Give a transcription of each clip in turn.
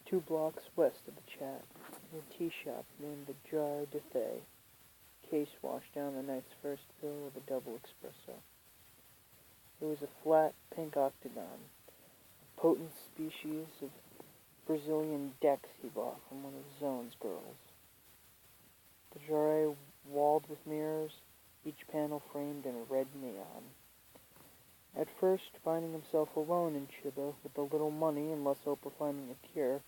2 blocks west of the chat, in a tea shop named the Jar de Thay, Case washed down the night's first fill with a double espresso. It was a flat, pink octagon, a potent species of Brazilian Dex he bought from one of Zone's girls. The jarre walled with mirrors, each panel framed in a red neon. At first, finding himself alone in Chiba with a little money and less hope of finding a cure,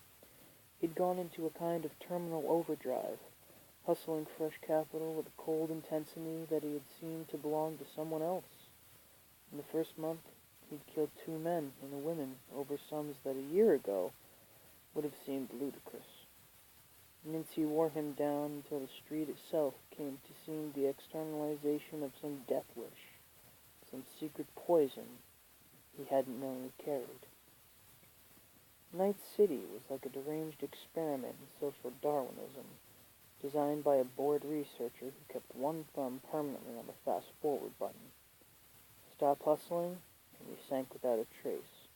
he'd gone into a kind of terminal overdrive, hustling fresh capital with a cold intensity that he had seemed to belong to someone else. In the first month, he'd killed 2 men and a woman over sums that a year ago would have seemed ludicrous. Nancy wore him down until the street itself came to seem the externalization of some death wish, some secret poison he hadn't known he carried. Night City was like a deranged experiment in social Darwinism, designed by a bored researcher who kept one thumb permanently on the fast-forward button. Stop hustling, and you sank without a trace.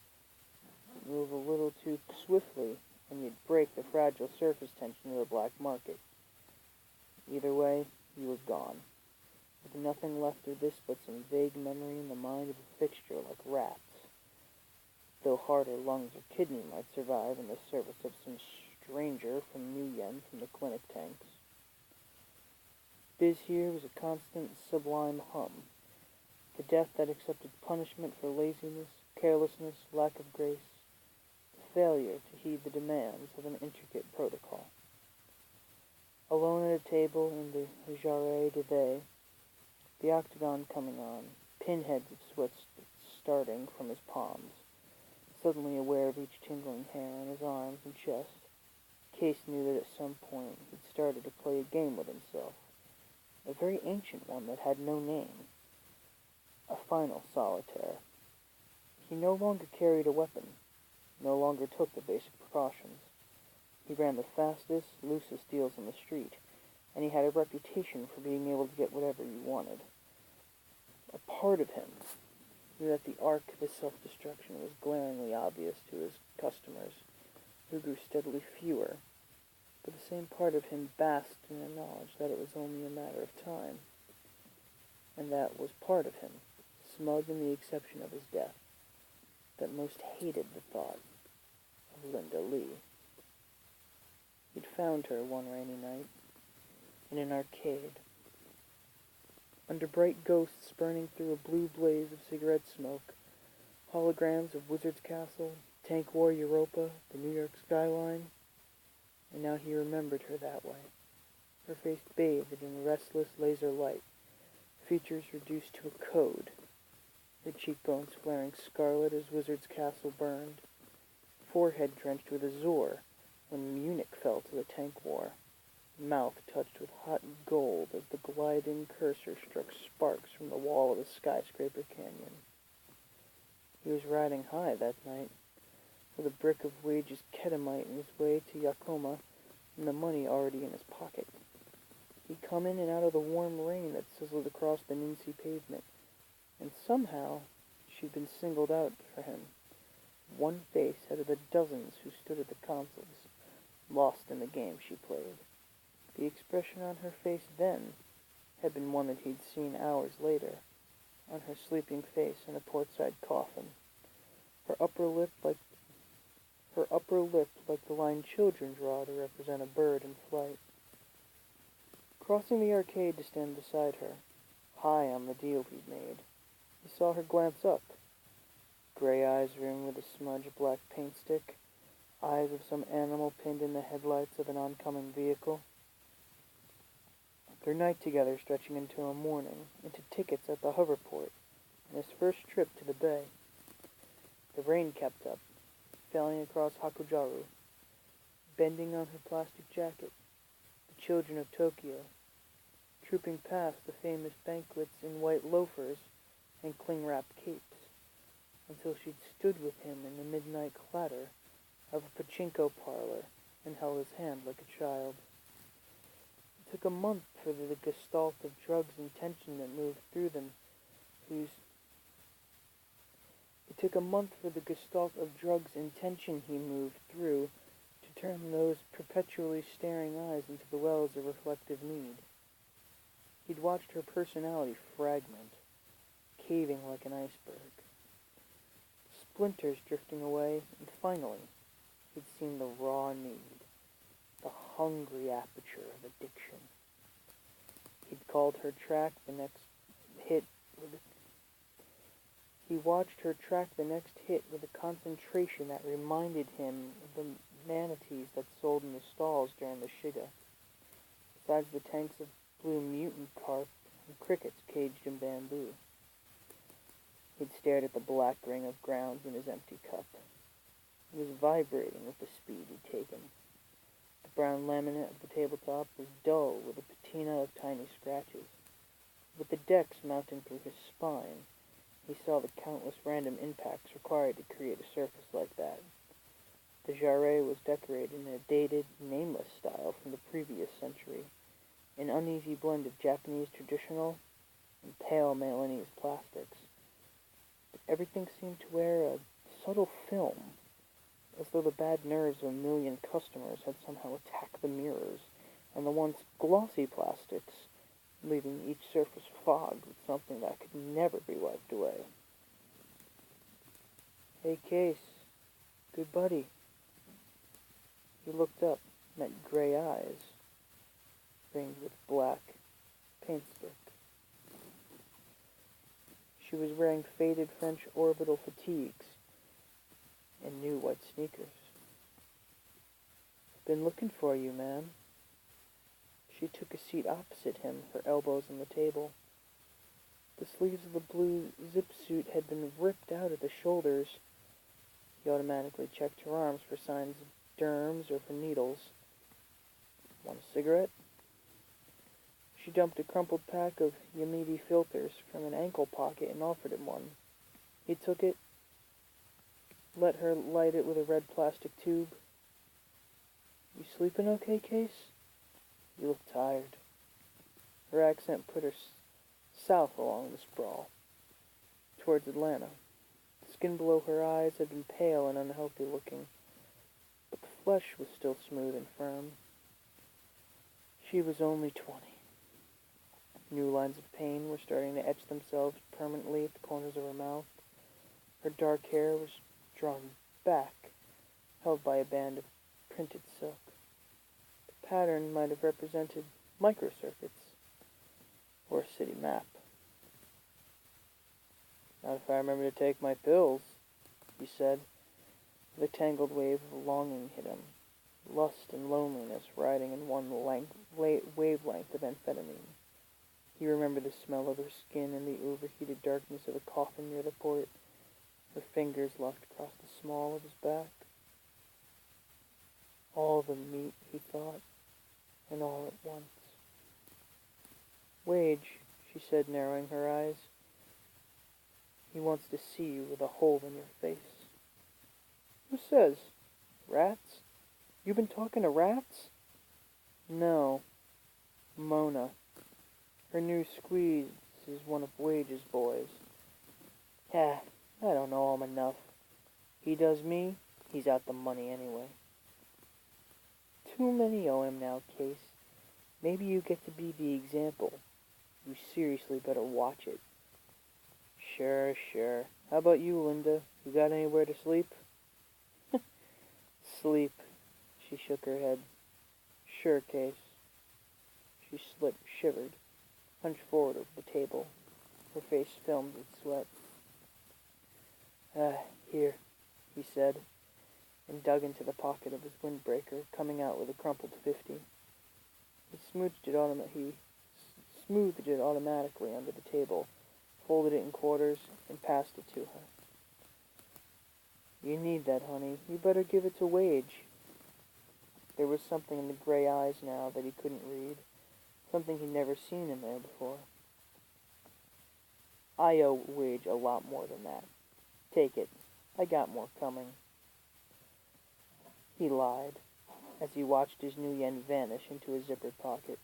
Move a little too swiftly, and you'd break the fragile surface tension of the black market. Either way, you were gone, with nothing left of this but some vague memory in the mind of a fixture like rats, though heart or lungs or kidney might survive in the service of some stranger from New Yen from the clinic tanks. Biz here was a constant, sublime hum, the death that accepted punishment for laziness, carelessness, lack of grace, the failure to heed the demands of an intricate protocol. Alone at a table in the Jarre de Thay, the octagon coming on, pinheads of sweat starting from his palms, suddenly aware of each tingling hair on his arms and chest, Case knew that at some point he'd started to play a game with himself, a very ancient one that had no name, a final solitaire. He no longer carried a weapon, no longer took the basic precautions. He ran the fastest, loosest deals on the street, and he had a reputation for being able to get whatever he wanted. A part of him knew that the arc of his self-destruction was glaringly obvious to his customers, who grew steadily fewer, but the same part of him basked in the knowledge that it was only a matter of time, and that was part of him, smug in the exception of his death, that most hated the thought of Linda Lee. He'd found her one rainy night, in an arcade, under bright ghosts burning through a blue blaze of cigarette smoke, holograms of Wizard's Castle, Tank War Europa, the New York skyline, and now he remembered her that way, her face bathed in restless laser light, features reduced to a code, her cheekbones flaring scarlet as Wizard's Castle burned, forehead drenched with azure when Munich fell to the tank war, mouth touched with hot gold as the gliding cursor struck sparks from the wall of a skyscraper canyon. He was riding high that night, with a brick of wages ketamite in his way to Yakoma and the money already in his pocket. He'd come in and out of the warm rain that sizzled across the Nincy pavement, and somehow she'd been singled out for him, one face out of the dozens who stood at the consoles, lost in the game she played. The expression on her face then had been one that he'd seen hours later, on her sleeping face in a portside coffin, her upper lip like the line children draw to represent a bird in flight. Crossing the arcade to stand beside her, high on the deal he'd made, he saw her glance up, gray eyes rimmed with a smudge of black paint stick, eyes of some animal pinned in the headlights of an oncoming vehicle. Their night together stretching into a morning, into tickets at the hoverport, and his first trip to the bay. The rain kept up, falling across Hakujaru, bending on her plastic jacket, the children of Tokyo, trooping past the famous banquets in white loafers and cling-wrapped capes, until she'd stood with him in the midnight clatter of a pachinko parlor and held his hand like a child. It took a month for the gestalt of drugs and tension that moved through them, It took a month for the gestalt of drugs and tension he moved through to Turn those perpetually staring eyes into the wells of reflective need. He'd watched her personality fragment, caving like an iceberg. Splinters drifting away, and finally, he'd seen the raw need, the hungry aperture of addiction. He'd called her track the next hit with a He watched her track the next hit with a concentration that reminded him of the manatees that sold in the stalls during the Chiba, besides the tanks of blue mutant carp and crickets caged in bamboo. He'd stared at the black ring of grounds in his empty cup. It was vibrating with the speed he'd taken. The brown laminate of the tabletop was dull with a patina of tiny scratches. With the decks mounting through his spine, he saw the countless random impacts required to create a surface like that. The jarret was decorated in a dated, nameless style from the previous century, an uneasy blend of Japanese traditional and pale Milanese plastics. But everything seemed to wear a subtle film, as though the bad nerves of a million customers had somehow attacked the mirrors and the once glossy plastics, leaving each surface fogged with something that could never be wiped away. "Hey, Case. Good buddy." He looked up, met gray eyes, ringed with black paint stick. She was wearing faded French orbital fatigues and new white sneakers. "Been looking for you, man." She took a seat opposite him, her elbows on the table. The sleeves of the blue zip suit had been ripped out at the shoulders. He automatically checked her arms for signs of derms or for needles. "Want a cigarette?" She dumped a crumpled pack of Yamete filters from an ankle pocket and offered him one. He took it, let her light it with a red plastic tube. "You sleeping okay, Case? You look tired." Her accent put her south along the sprawl, towards Atlanta. The skin below her eyes had been pale and unhealthy looking, but the flesh was still smooth and firm. She was only 20. New lines of pain were starting to etch themselves permanently at the corners of her mouth. Her dark hair was drawn back, held by a band of printed silk. The pattern might have represented microcircuits or a city map. "Not if I remember to take my pills," he said, with a tangled wave of longing hit him, lust and loneliness riding in one wavelength of amphetamine. He remembered the smell of her skin and the overheated darkness of a coffin near the port, her fingers locked across the small of his back. All the meat, he thought, and all at once. "Wage," she said, narrowing her eyes. "He wants to see you with a hole in your face." "Who says? Rats? You been talking to rats?" "No. Mona. Her new squeeze is one of Wage's boys." "I don't know him enough. He does me, he's out the money anyway." "Too many owe him now, Case. Maybe you get to be the example. You seriously better watch it." Sure. How about you, Linda? You got anywhere to sleep?" "Sleep." She shook her head. "Sure, Case." She shivered, hunched forward over the table, her face filmed with sweat. Here," he said, and dug into the pocket of his windbreaker, coming out with a crumpled 50. He smoothed it automatically under the table, folded it in quarters, and passed it to her. "You need that, honey. You better give it to Wage." There was something in the gray eyes now that he couldn't read, something he'd never seen in there before. "I owe Wage a lot more than that. Take it. I got more coming." He lied, as he watched his new yen vanish into his zippered pocket.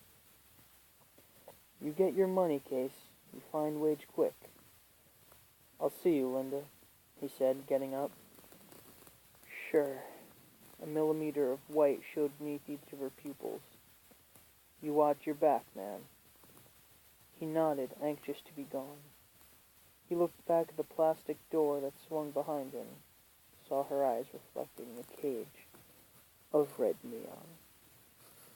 "You get your money, Case. You find Wage quick." "I'll see you, Linda," he said, getting up. "Sure." A millimeter of white showed beneath each of her pupils. "You watch your back, man." He nodded, anxious to be gone. He looked back at the plastic door that swung behind him, saw her eyes reflected in a cage of red neon.